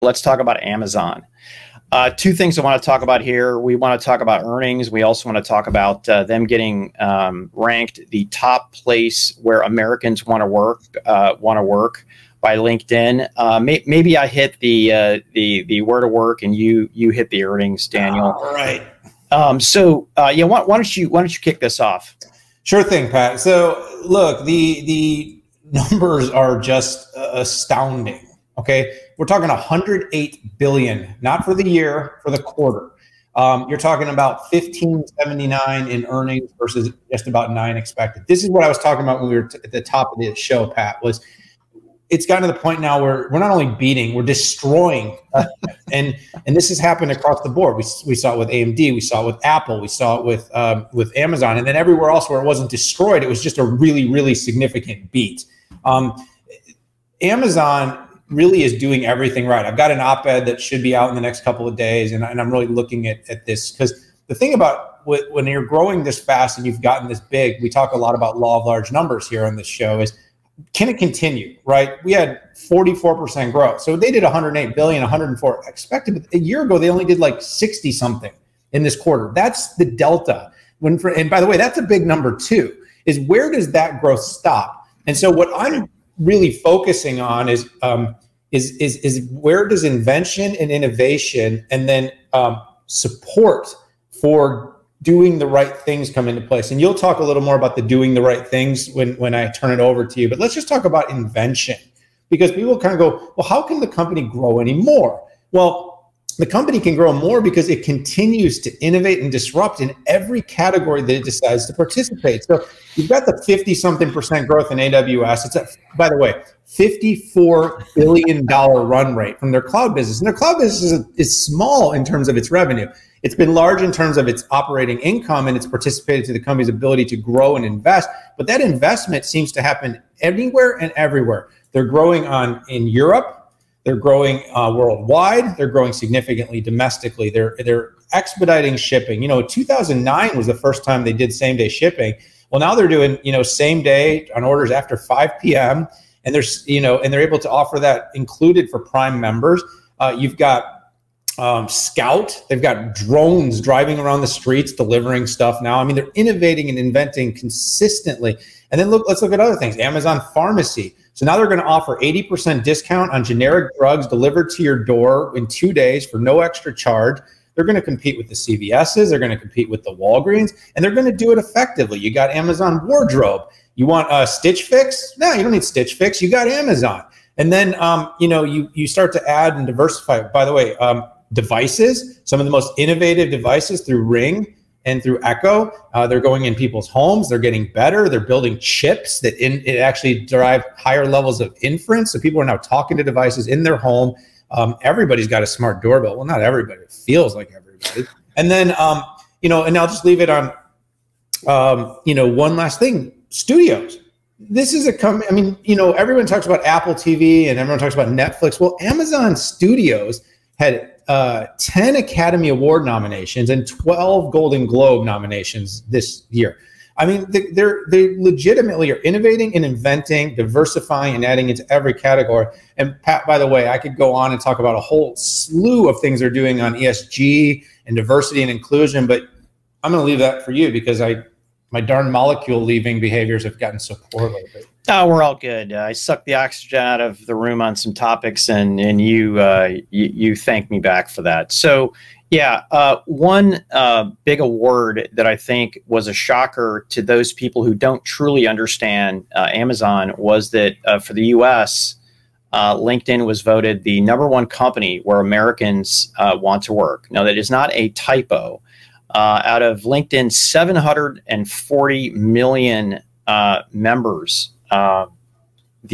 Let's talk about Amazon. Two things I want to talk about here. We want to talk about earnings. We also want to talk about them getting ranked the top place where Americans want to work by LinkedIn. Maybe I hit the where to work, and you hit the earnings, Daniel. All right. Yeah, why don't you kick this off? Sure thing, Pat. So look, the numbers are just astounding. Okay, we're talking 108 billion, not for the year, for the quarter. You're talking about 1579 in earnings versus just about 9 expected. This is what I was talking about when we were at the top of the show, Pat. Was it's gotten to the point now where we're not only beating, we're destroying, and this has happened across the board. We saw it with AMD, we saw it with Apple, we saw it with Amazon, and then everywhere else where it wasn't destroyed, it was just a really significant beat. Amazon really is doing everything right. I've got an op-ed that should be out in the next couple of days, and I'm really looking at this because the thing about when you're growing this fast and you've gotten this big, we talk a lot about law of large numbers here on this show, is can it continue, right? We had 44% growth. So they did 108 billion, 104 expected. But a year ago, they only did like 60 something in this quarter. That's the delta. And by the way, that's a big number too, is where does that growth stop? And so what I'm really focusing on is where does invention and innovation and then support for doing the right things come into place. And you'll talk a little more about the doing the right things when I turn it over to you. But let's just talk about invention, because people kind of go, well, how can the company grow anymore? Well, the company can grow more because it continues to innovate and disrupt in every category that it decides to participate. So you've got the 50-something% growth in AWS. It's, by the way, $54 billion run rate from their cloud business. And their cloud business is small in terms of its revenue. It's been large in terms of its operating income, and it's participated to the company's ability to grow and invest. But that investment seems to happen anywhere and everywhere. They're growing in Europe. They're growing worldwide. They're growing significantly domestically. They're expediting shipping. 2009 was the first time they did same-day shipping. Well, now they're doing same day on orders after 5 p.m. and they're able to offer that included for Prime members. You've got Scout. They've got drones driving around the streets delivering stuff now. I mean, they're innovating and inventing consistently. And then let's look at other things. Amazon Pharmacy. So now they're going to offer 80% discount on generic drugs delivered to your door in 2 days for no extra charge. They're going to compete with the CVS's. They're going to compete with the Walgreens, and they're going to do it effectively. You got Amazon Wardrobe. You want a Stitch Fix? No, you don't need Stitch Fix. You got Amazon. And then, you start to add and diversify. By the way, devices, some of the most innovative devices through Ring and through Echo, they're going in people's homes. They're getting better. They're building chips that it actually drive higher levels of inference. So people are now talking to devices in their home. Everybody's got a smart doorbell. Well, not everybody. It feels like everybody. And then, and I'll just leave it on, one last thing, studios. This is everyone talks about Apple TV and everyone talks about Netflix. Well, Amazon Studios had 10 Academy Award nominations and 12 Golden Globe nominations this year. I mean, they legitimately are innovating and inventing, diversifying, and adding into every category. And Pat, by the way, I could go on and talk about a whole slew of things they're doing on ESG and diversity and inclusion, but I'm going to leave that for you because my darn molecule leaving behaviors have gotten so poor lately. Oh, we're all good. I sucked the oxygen out of the room on some topics, and you thanked me back for that. So, yeah, one big award that I think was a shocker to those people who don't truly understand Amazon was that for the U.S., LinkedIn was voted the #1 company where Americans want to work. Now, that is not a typo. Out of LinkedIn's 740 million members, the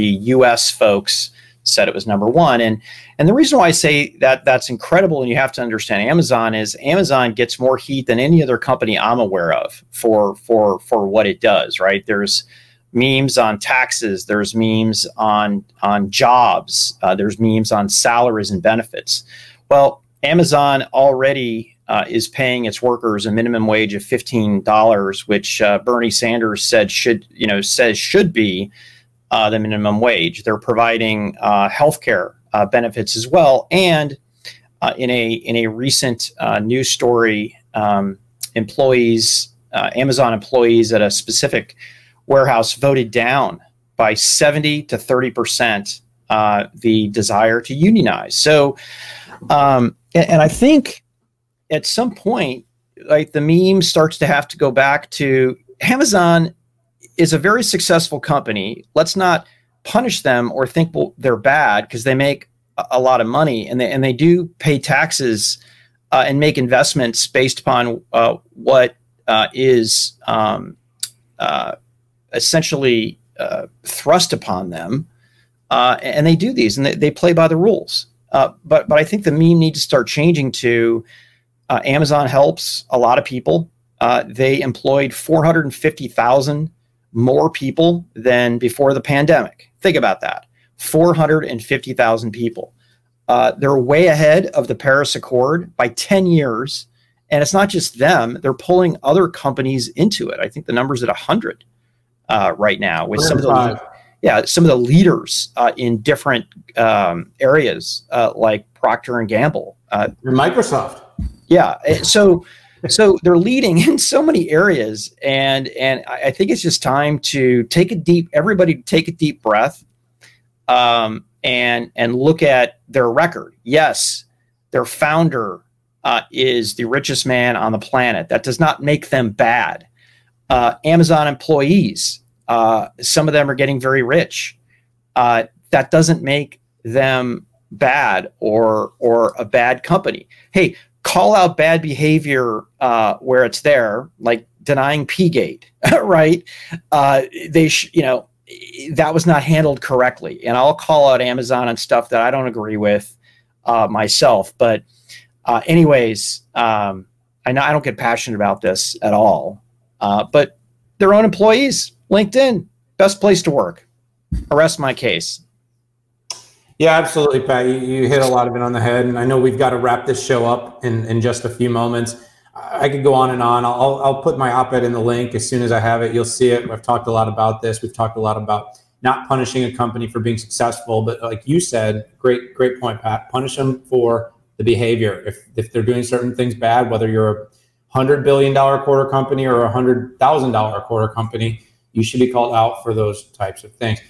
U.S. folks said it was #1. And the reason why I say that that's incredible, and you have to understand Amazon, is Amazon gets more heat than any other company I'm aware of for what it does, right? There's memes on taxes, there's memes on jobs, there's memes on salaries and benefits. Well, Amazon already is paying its workers a minimum wage of $15, which Bernie Sanders says should be the minimum wage. They're providing health care benefits as well. And in a recent news story, Amazon employees at a specific warehouse voted down by 70 to 30% the desire to unionize. So, and I think at some point, like, the meme starts to have to go back to Amazon is a very successful company. Let's not punish them or think, well, they're bad, because they make a lot of money, and they do pay taxes and make investments based upon what is essentially thrust upon them, and they do these, and they play by the rules. But I think the meme needs to start changing to Amazon helps a lot of people. They employed 450,000 more people than before the pandemic. Think about that. 450,000 people. They're way ahead of the Paris Accord by 10 years. And it's not just them. They're pulling other companies into it. I think the number's at 100 right now, with some of the leaders in different areas, like Procter and Gamble. Microsoft. Yeah. So they're leading in so many areas, and I think it's just time to everybody take a deep breath, and look at their record. Yes, their founder is the richest man on the planet. That does not make them bad. Amazon employees, some of them are getting very rich. That doesn't make them bad or a bad company. Hey, call out bad behavior where it's there, like denying P-Gate, right? That was not handled correctly. And I'll call out Amazon on stuff that I don't agree with myself. But anyways, I know I don't get passionate about this at all, but their own employees, LinkedIn, best place to work. Arrest my case. Yeah, absolutely, Pat. You hit a lot of it on the head, and I know we've got to wrap this show up in just a few moments. I could go on and on. I'll put my op-ed in the link as soon as I have it. You'll see it. I've talked a lot about this. We've talked a lot about not punishing a company for being successful, but like you said, great point, Pat. Punish them for the behavior. If they're doing certain things bad, whether you're a $100 billion quarter company or a $100,000 quarter company, you should be called out for those types of things.